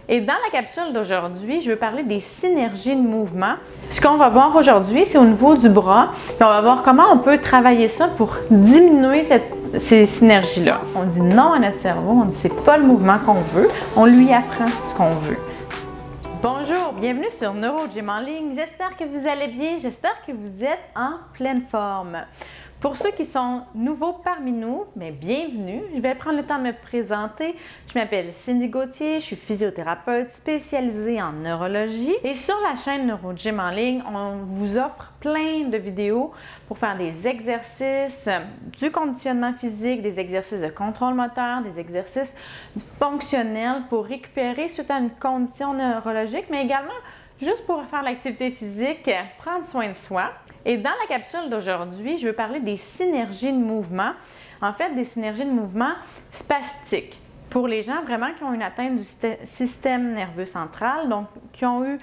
Et dans la capsule d'aujourd'hui, je veux parler des synergies de mouvement. Ce qu'on va voir aujourd'hui, c'est au niveau du bras. Puis on va voir comment on peut travailler ça pour diminuer ces synergies-là. On dit non à notre cerveau, on dit c'est pas le mouvement qu'on veut, on lui apprend ce qu'on veut. Bonjour, bienvenue sur NeuroGym en ligne. J'espère que vous allez bien, j'espère que vous êtes en pleine forme. Pour ceux qui sont nouveaux parmi nous, bienvenue. Je vais prendre le temps de me présenter. Je m'appelle Cindy Gauthier, je suis physiothérapeute spécialisée en neurologie. Et sur la chaîne NeuroGym en ligne, on vous offre plein de vidéos pour faire des exercices, du conditionnement physique, des exercices de contrôle moteur, des exercices fonctionnels pour récupérer suite à une condition neurologique, mais également juste pour faire l'activité physique, prendre soin de soi. Et dans la capsule d'aujourd'hui, je veux parler des synergies de mouvement. En fait, des synergies de mouvement spastiques. Pour les gens vraiment qui ont une atteinte du système nerveux central, donc qui ont eu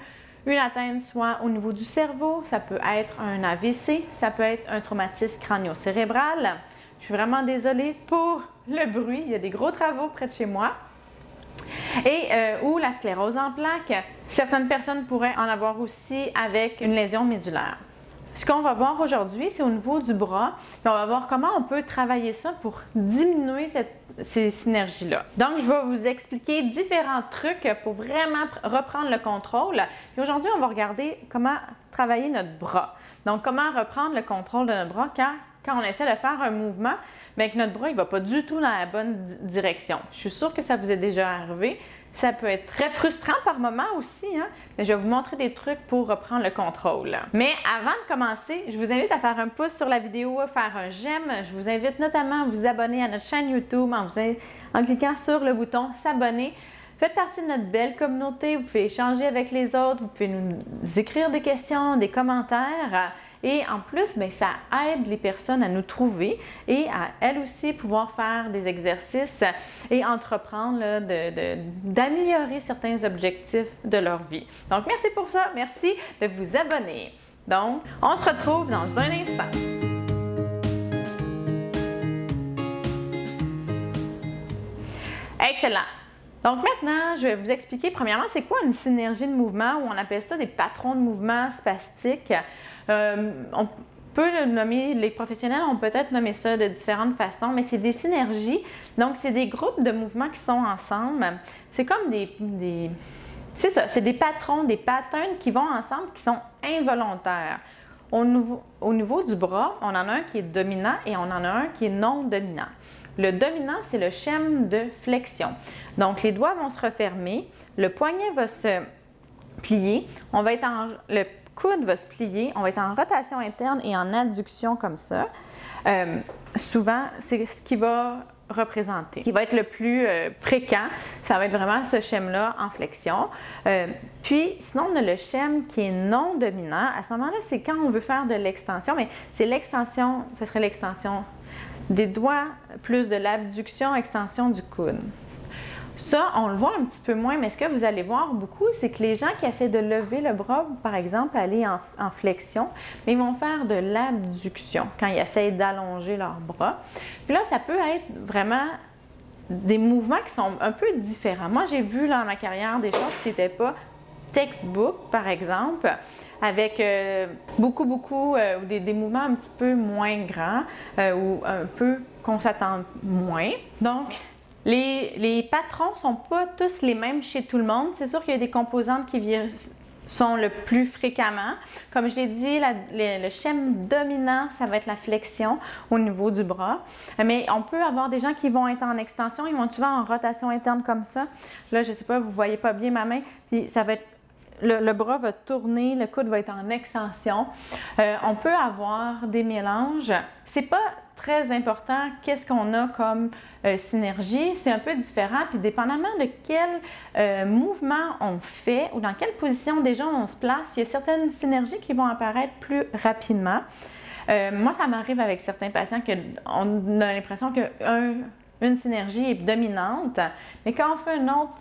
une atteinte soit au niveau du cerveau, ça peut être un AVC, ça peut être un traumatisme crânio-cérébral. Je suis vraiment désolée pour le bruit, il y a des gros travaux près de chez moi. Et ou la sclérose en plaques. Certaines personnes pourraient en avoir aussi avec une lésion médulaire. Ce qu'on va voir aujourd'hui, c'est au niveau du bras. Puis on va voir comment on peut travailler ça pour diminuer ces synergies-là. Donc, je vais vous expliquer différents trucs pour vraiment reprendre le contrôle. Et aujourd'hui, on va regarder comment travailler notre bras. Donc, comment reprendre le contrôle de notre bras quand on essaie de faire un mouvement, bien que notre bras ne va pas du tout dans la bonne direction. Je suis sûre que ça vous est déjà arrivé. Ça peut être très frustrant par moment aussi, hein? Mais je vais vous montrer des trucs pour reprendre le contrôle. Mais avant de commencer, je vous invite à faire un pouce sur la vidéo, à faire un j'aime. Je vous invite notamment à vous abonner à notre chaîne YouTube en cliquant sur le bouton s'abonner. Faites partie de notre belle communauté. Vous pouvez échanger avec les autres, vous pouvez nous écrire des questions, des commentaires. Et en plus, ça aide les personnes à nous trouver et à elles aussi pouvoir faire des exercices et entreprendre d'améliorer certains objectifs de leur vie. Donc, merci pour ça. Merci de vous abonner. Donc, on se retrouve dans un instant. Excellent. Donc maintenant, je vais vous expliquer premièrement c'est quoi une synergie de mouvement ou on appelle ça des patrons de mouvement spastiques. On peut le nommer, les professionnels ont peut-être nommé ça de différentes façons, mais c'est des synergies. Donc c'est des groupes de mouvements qui sont ensemble. C'est comme c'est ça, c'est des patrons, des patterns qui vont ensemble, qui sont involontaires. Au niveau du bras, on en a un qui est dominant et on en a un qui est non dominant. Le dominant, c'est le schème de flexion. Donc, les doigts vont se refermer, le poignet va se plier, le coude va se plier, on va être en rotation interne et en adduction comme ça. Souvent, c'est ce qui va représenter, qui va être le plus fréquent, ça va être vraiment ce schème-là en flexion. Puis, sinon, on a le schème qui est non dominant. À ce moment-là, c'est quand on veut faire de l'extension, mais c'est l'extension, ce serait l'extension des doigts plus de l'abduction, extension du coude. Ça, on le voit un petit peu moins, mais ce que vous allez voir beaucoup, c'est que les gens qui essaient de lever le bras, par exemple, aller en flexion, mais ils vont faire de l'abduction quand ils essaient d'allonger leurs bras. Puis là, ça peut être vraiment des mouvements qui sont un peu différents. Moi, j'ai vu dans ma carrière des choses qui n'étaient pas textbook, par exemple, avec beaucoup des mouvements un petit peu moins grands ou un peu qu'on s'attend moins. Donc, les patrons ne sont pas tous les mêmes chez tout le monde. C'est sûr qu'il y a des composantes qui sont le plus fréquemment. Comme je l'ai dit, le schème dominant, ça va être la flexion au niveau du bras. Mais on peut avoir des gens qui vont être en extension, ils vont souvent en rotation interne comme ça. Là, je ne sais pas, vous ne voyez pas bien ma main, puis ça va être le bras va tourner, le coude va être en extension. On peut avoir des mélanges. C'est pas très important qu'est-ce qu'on a comme synergie. C'est un peu différent. Puis dépendamment de quel mouvement on fait ou dans quelle position déjà on se place, il y a certaines synergies qui vont apparaître plus rapidement. Moi, ça m'arrive avec certains patients qu'on a l'impression qu'une synergie est dominante, mais quand on fait une autre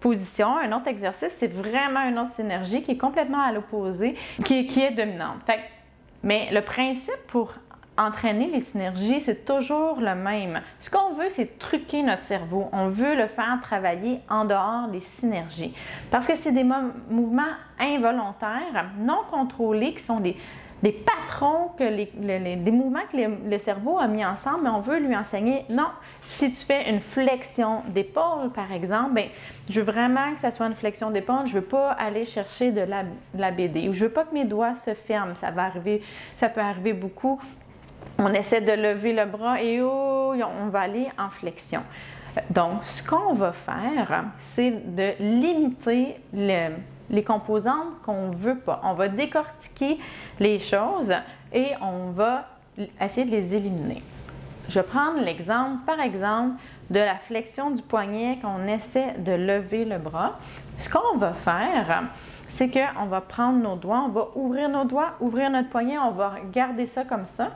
position, un autre exercice, c'est vraiment une autre synergie qui est complètement à l'opposé, qui est dominante. Mais le principe pour entraîner les synergies, c'est toujours le même. Ce qu'on veut, c'est truquer notre cerveau. On veut le faire travailler en dehors des synergies. Parce que c'est des mouvements involontaires, non contrôlés, qui sont des patrons, des mouvements que le cerveau a mis ensemble, mais on veut lui enseigner, non, si tu fais une flexion d'épaule, par exemple, bien, je veux vraiment que ça soit une flexion d'épaule, je ne veux pas aller chercher de la BD, ou je ne veux pas que mes doigts se ferment, ça peut arriver beaucoup. On essaie de lever le bras et oh, on va aller en flexion. Donc, ce qu'on va faire, c'est de limiter les composantes qu'on ne veut pas. On va décortiquer les choses et on va essayer de les éliminer. Je vais prendre l'exemple, par exemple, de la flexion du poignet qu'on essaie de lever le bras. Ce qu'on va faire, c'est qu'on va prendre nos doigts, on va ouvrir nos doigts, ouvrir notre poignet, on va garder ça comme ça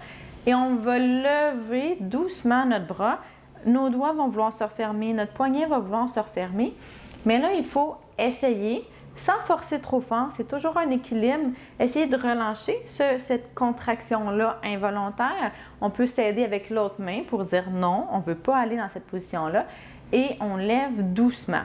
et on va lever doucement notre bras. Nos doigts vont vouloir se refermer, notre poignet va vouloir se refermer, mais là, il faut essayer sans forcer trop fort, c'est toujours un équilibre. Essayez de relâcher cette contraction-là involontaire. On peut s'aider avec l'autre main pour dire non, on ne veut pas aller dans cette position-là et on lève doucement.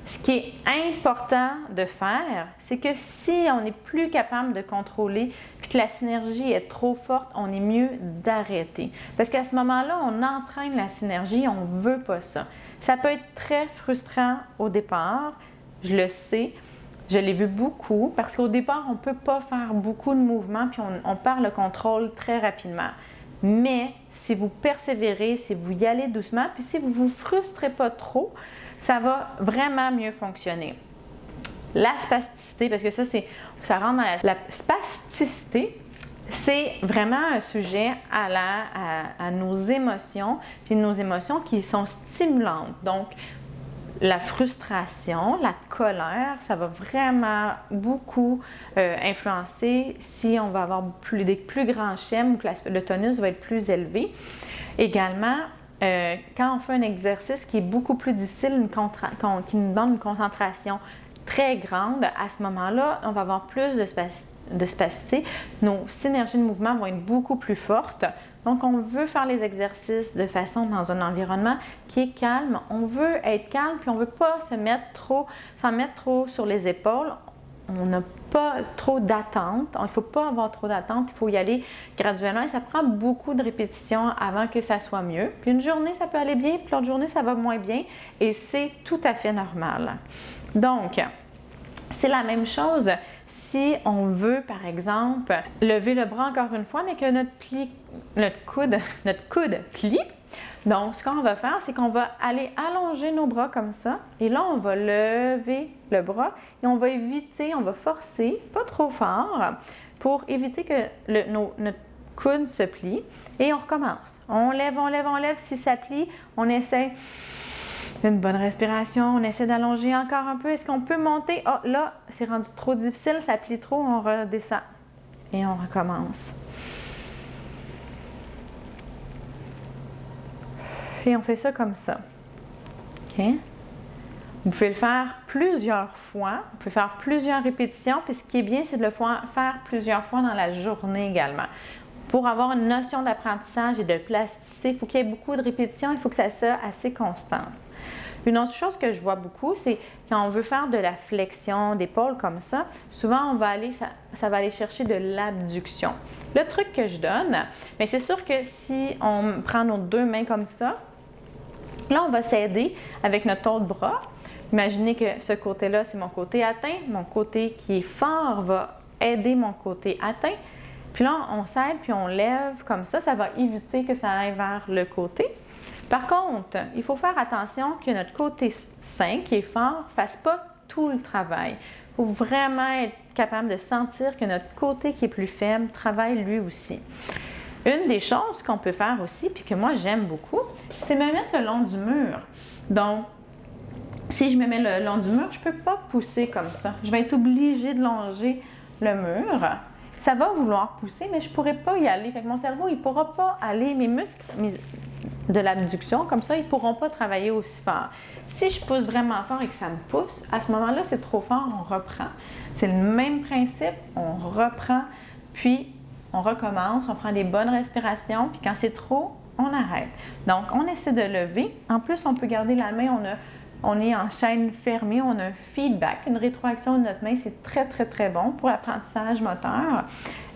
Ce qui est important de faire, c'est que si on n'est plus capable de contrôler puis que la synergie est trop forte, on est mieux d'arrêter. Parce qu'à ce moment-là, on entraîne la synergie, on ne veut pas ça. Ça peut être très frustrant au départ, je le sais. Je l'ai vu beaucoup parce qu'au départ, on ne peut pas faire beaucoup de mouvements puis on perd le contrôle très rapidement. Mais si vous persévérez, si vous y allez doucement, puis si vous ne vous frustrez pas trop, ça va vraiment mieux fonctionner. La spasticité, parce que ça rentre dans la spasticité, c'est vraiment un sujet à nos émotions, puis nos émotions qui sont stimulantes. Donc, la frustration, la colère, ça va vraiment beaucoup influencer si on va avoir des plus grands schèmes ou que le tonus va être plus élevé. Également, quand on fait un exercice qui est beaucoup plus difficile, qui nous demande une concentration très grande, à ce moment-là, on va avoir plus de spasticité. Nos synergies de mouvement vont être beaucoup plus fortes. Donc, on veut faire les exercices de façon dans un environnement qui est calme. On veut être calme, puis on ne veut pas s'en mettre trop sur les épaules. On n'a pas trop d'attente. Il ne faut pas avoir trop d'attente. Il faut y aller graduellement et ça prend beaucoup de répétitions avant que ça soit mieux. Puis une journée, ça peut aller bien, puis l'autre journée, ça va moins bien et c'est tout à fait normal. Donc, c'est la même chose si on veut, par exemple, lever le bras encore une fois, mais que notre coude plie. Donc, ce qu'on va faire, c'est qu'on va aller allonger nos bras comme ça. Et là, on va lever le bras et on va éviter, on va forcer, pas trop fort, pour éviter que notre coude se plie. Et on recommence. On lève, on lève, on lève. Si ça plie, on essaie une bonne respiration. On essaie d'allonger encore un peu. Est-ce qu'on peut monter? Oh, là, c'est rendu trop difficile, ça plie trop. On redescend. Et on recommence. Et on fait ça comme ça. OK? Vous pouvez le faire plusieurs fois. Vous pouvez faire plusieurs répétitions. Puis ce qui est bien, c'est de le faire plusieurs fois dans la journée également. Pour avoir une notion d'apprentissage et de plasticité, il faut qu'il y ait beaucoup de répétitions. Il faut que ça soit assez constant. Une autre chose que je vois beaucoup, c'est quand on veut faire de la flexion d'épaule comme ça, souvent ça va aller chercher de l'abduction. Le truc que je donne, mais c'est sûr que si on prend nos deux mains comme ça, là on va s'aider avec notre autre bras. Imaginez que ce côté-là, c'est mon côté atteint. Mon côté qui est fort va aider mon côté atteint. Puis là, on s'aide puis on lève comme ça. Ça va éviter que ça aille vers le côté. Par contre, il faut faire attention que notre côté sain, qui est fort, ne fasse pas tout le travail. Il faut vraiment être capable de sentir que notre côté qui est plus faible travaille lui aussi. Une des choses qu'on peut faire aussi, puis que moi j'aime beaucoup, c'est me mettre le long du mur. Donc, si je me mets le long du mur, je ne peux pas pousser comme ça. Je vais être obligée de longer le mur. Ça va vouloir pousser, mais je ne pourrai pas y aller. Fait que mon cerveau, il ne pourra pas aller, mes muscles de l'abduction, comme ça, ils ne pourront pas travailler aussi fort. Si je pousse vraiment fort et que ça me pousse, à ce moment-là, c'est trop fort, on reprend. C'est le même principe, on reprend, puis on recommence, on prend des bonnes respirations, puis quand c'est trop, on arrête. Donc, on essaie de lever. En plus, on peut garder la main, on est en chaîne fermée, on a un feedback, une rétroaction de notre main, c'est très, très, très bon pour l'apprentissage moteur.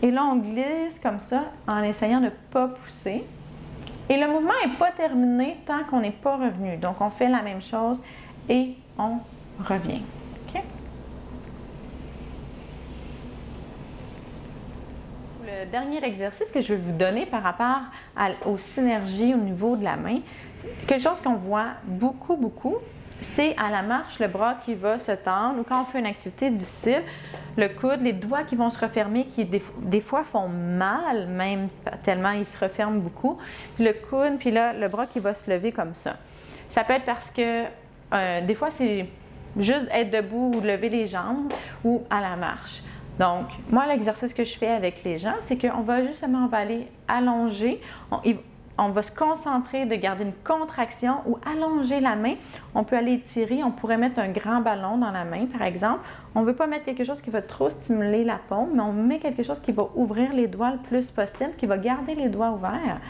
Et là, on glisse comme ça en essayant de ne pas pousser. Et le mouvement n'est pas terminé tant qu'on n'est pas revenu. Donc, on fait la même chose et on revient. OK? Le dernier exercice que je vais vous donner par rapport aux synergies au niveau de la main, quelque chose qu'on voit beaucoup, c'est à la marche, le bras qui va se tendre ou quand on fait une activité difficile, le coude, les doigts qui vont se refermer, qui des fois font mal, même tellement ils se referment beaucoup. Puis le coude, puis là, le bras qui va se lever comme ça. Ça peut être parce que des fois, c'est juste être debout ou lever les jambes ou à la marche. Donc, moi, l'exercice que je fais avec les gens, c'est qu'on va justement, on va aller allonger. On va se concentrer de garder une contraction ou allonger la main. On peut aller étirer, on pourrait mettre un grand ballon dans la main, par exemple. On ne veut pas mettre quelque chose qui va trop stimuler la paume, mais on met quelque chose qui va ouvrir les doigts le plus possible, qui va garder les doigts ouverts.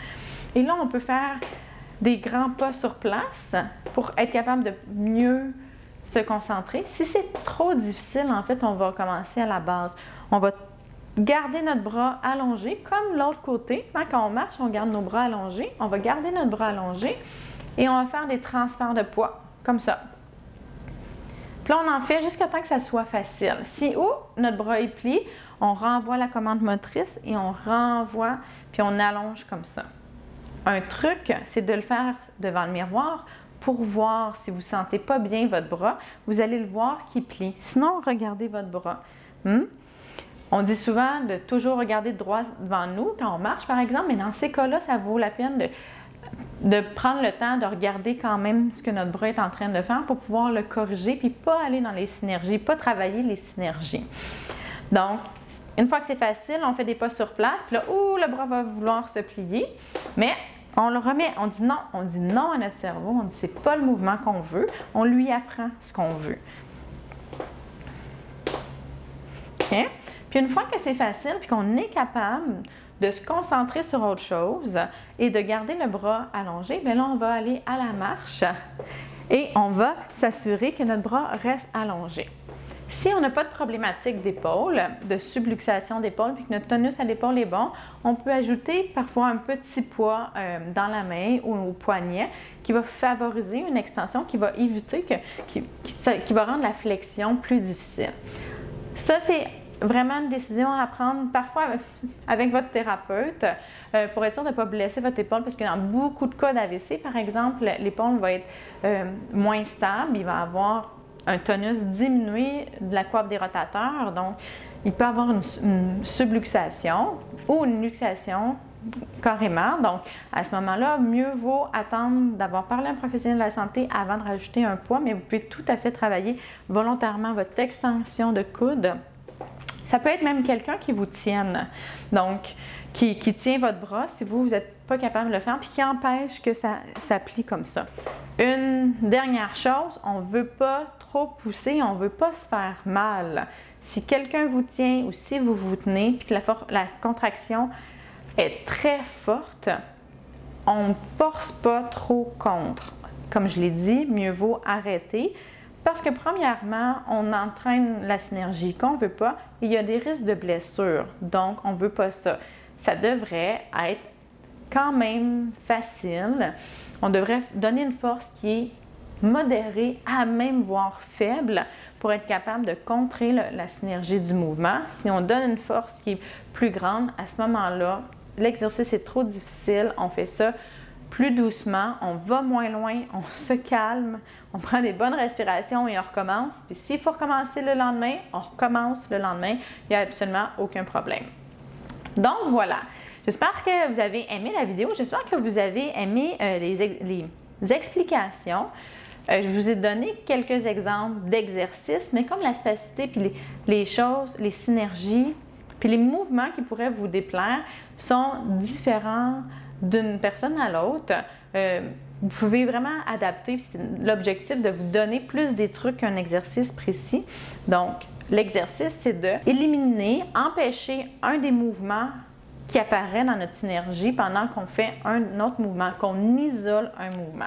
Et là, on peut faire des grands pas sur place pour être capable de mieux se concentrer. Si c'est trop difficile, en fait, on va commencer à la base. On va garder notre bras allongé, comme l'autre côté. Quand on marche, on garde nos bras allongés. On va garder notre bras allongé et on va faire des transferts de poids, comme ça. Puis là, on en fait jusqu'à temps que ça soit facile. Si notre bras est plié, on renvoie la commande motrice et on renvoie, puis on allonge comme ça. Un truc, c'est de le faire devant le miroir pour voir si vous ne sentez pas bien votre bras. Vous allez le voir qui plie. Sinon, regardez votre bras. On dit souvent de toujours regarder droit devant nous quand on marche, par exemple, mais dans ces cas-là, ça vaut la peine de prendre le temps de regarder quand même ce que notre bras est en train de faire pour pouvoir le corriger, puis pas aller dans les synergies, pas travailler les synergies. Donc, une fois que c'est facile, on fait des pas sur place, puis là, le bras va vouloir se plier, mais on le remet, on dit non à notre cerveau, on dit c'est pas le mouvement qu'on veut, on lui apprend ce qu'on veut. OK? Puis une fois que c'est facile, puis qu'on est capable de se concentrer sur autre chose et de garder le bras allongé, bien là, on va aller à la marche et on va s'assurer que notre bras reste allongé. Si on n'a pas de problématique d'épaule, de subluxation d'épaule, puis que notre tonus à l'épaule est bon, on peut ajouter parfois un petit poids dans la main ou au poignet qui va favoriser une extension, qui va éviter, qui va rendre la flexion plus difficile. Ça, c'est vraiment une décision à prendre parfois avec votre thérapeute pour être sûr de ne pas blesser votre épaule parce que dans beaucoup de cas d'AVC, par exemple, l'épaule va être moins stable, il va avoir un tonus diminué de la coiffe des rotateurs, donc il peut avoir une subluxation ou une luxation carrément. Donc, à ce moment-là, mieux vaut attendre d'avoir parlé à un professionnel de la santé avant de rajouter un poids, mais vous pouvez tout à fait travailler volontairement votre extension de coude. Ça peut être même quelqu'un qui vous tienne, donc qui tient votre bras si vous n'êtes pas capable de le faire, puis qui empêche que ça plie comme ça. Une dernière chose, on ne veut pas trop pousser, on ne veut pas se faire mal. Si quelqu'un vous tient ou si vous vous tenez, puis que la contraction est très forte, on ne force pas trop contre. Comme je l'ai dit, mieux vaut arrêter. Parce que premièrement, on entraîne la synergie qu'on ne veut pas et il y a des risques de blessure. Donc, on ne veut pas ça. Ça devrait être quand même facile. On devrait donner une force qui est modérée, à même voire faible, pour être capable de contrer la synergie du mouvement. Si on donne une force qui est plus grande, à ce moment-là, l'exercice est trop difficile. On fait ça plus doucement, on va moins loin, on se calme, on prend des bonnes respirations et on recommence. Puis s'il faut recommencer le lendemain, on recommence le lendemain. Il n'y a absolument aucun problème. Donc voilà, j'espère que vous avez aimé la vidéo, j'espère que vous avez aimé les explications. Je vous ai donné quelques exemples d'exercices, mais comme la spasticité, puis les choses, les synergies, puis les mouvements qui pourraient vous déplaire sont différents d'une personne à l'autre, vous pouvez vraiment adapter. C'est l'objectif de vous donner plus des trucs qu'un exercice précis. Donc, l'exercice, c'est d'éliminer, empêcher un des mouvements qui apparaît dans notre synergie pendant qu'on fait un autre mouvement, qu'on isole un mouvement.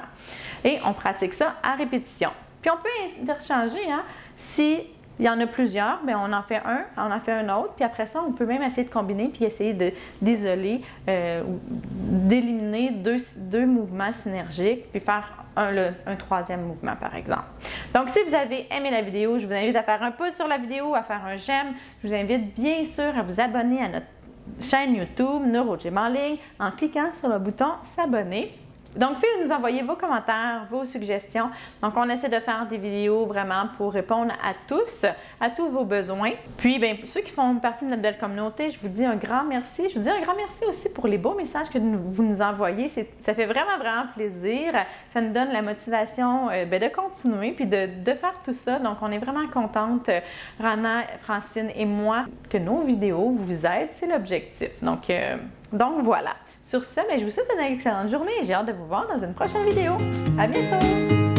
Et on pratique ça à répétition. Puis on peut interchanger, hein? Si il y en a plusieurs, bien on en fait un, on en fait un autre, puis après ça, on peut même essayer de combiner puis essayer d'isoler ou d'éliminer deux mouvements synergiques, puis faire un troisième mouvement, par exemple. Donc, si vous avez aimé la vidéo, je vous invite à faire un pouce sur la vidéo, à faire un j'aime. Je vous invite bien sûr à vous abonner à notre chaîne YouTube NeuroGym en ligne en cliquant sur le bouton s'abonner. Donc, veuillez nous envoyer vos commentaires, vos suggestions. Donc, on essaie de faire des vidéos vraiment pour répondre à tous vos besoins. Puis, bien, ceux qui font partie de notre belle communauté, je vous dis un grand merci. Je vous dis un grand merci aussi pour les beaux messages que vous nous envoyez. Ça fait vraiment, vraiment plaisir. Ça nous donne la motivation de continuer puis de faire tout ça. Donc, on est vraiment contente, Rana, Francine et moi, que nos vidéos vous aident. C'est l'objectif. Donc, voilà. Sur ce, je vous souhaite une excellente journée et j'ai hâte de vous voir dans une prochaine vidéo. À bientôt!